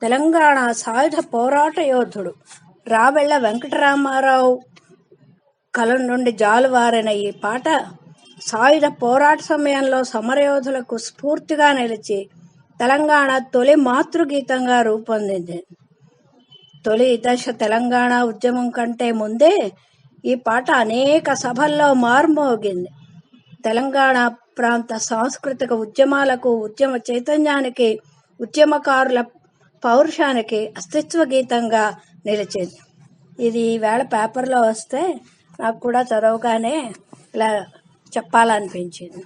తెలంగాణ సాయుధ పోరాట యోధుడు రావెళ్ల వెంకటరామారావు కలం నుండి జాలువారిన ఈ పాట సాయుధ పోరాట సమయంలో సమరయోధులకు స్ఫూర్తిగా నిలిచి తెలంగాణ తొలి మాతృగీతంగా రూపొందింది. తొలి దశ తెలంగాణ ఉద్యమం కంటే ముందే ఈ పాట అనేక సభల్లో మార్మోగింది. తెలంగాణ ప్రాంత సాంస్కృతిక ఉద్యమాలకు, ఉద్యమ చైతన్యానికి, ఉద్యమకారుల పౌరుషానికి అస్తిత్వ గీతంగా నిలిచింది. ఇది ఈవేళ పేపర్లో వస్తే నాకు కూడా చదవగానే ఇలా చెప్పాలనిపించింది.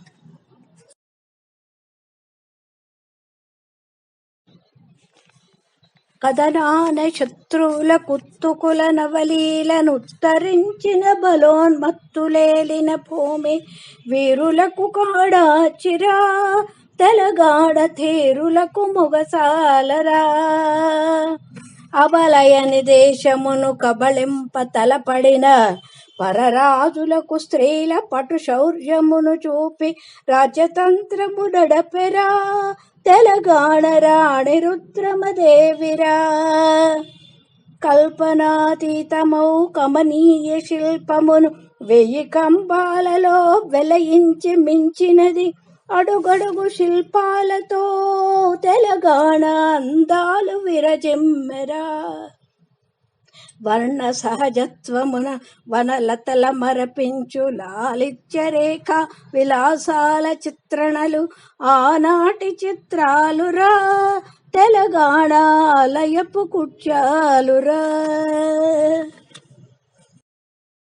కథనాన శత్రువుల కుత్తుకుల నవలీలను ఉత్తరించిన బలోన్మత్తులేలిన భూమి వీరులకు కాడాచిరా, తెలగాడ తీరులకు మొగసాలరా. అబలయని దేశమును కబళింప తలపడిన పరరాజులకు స్త్రీల పటు శౌర్యమును చూపి రాజ్యతంత్రము నడపెరా, తెలంగాణ రాణి రుద్రమదేవిరా. కల్పనాతీతమౌ కమనీయ శిల్పమును 1000 కంబాలలో వెలయించి మించినది అడుగడుగు శిల్పాలతో తెలంగాణ అందాలు విరజిమ్మెరా. వర్ణ సహజత్వమున వనలతల మరపించు లాలిత్యరేఖ విలాసాల చిత్రణలు ఆనాటి చిత్రాలురా, తెలంగాణ ఆలయపు కుట్యాలురా.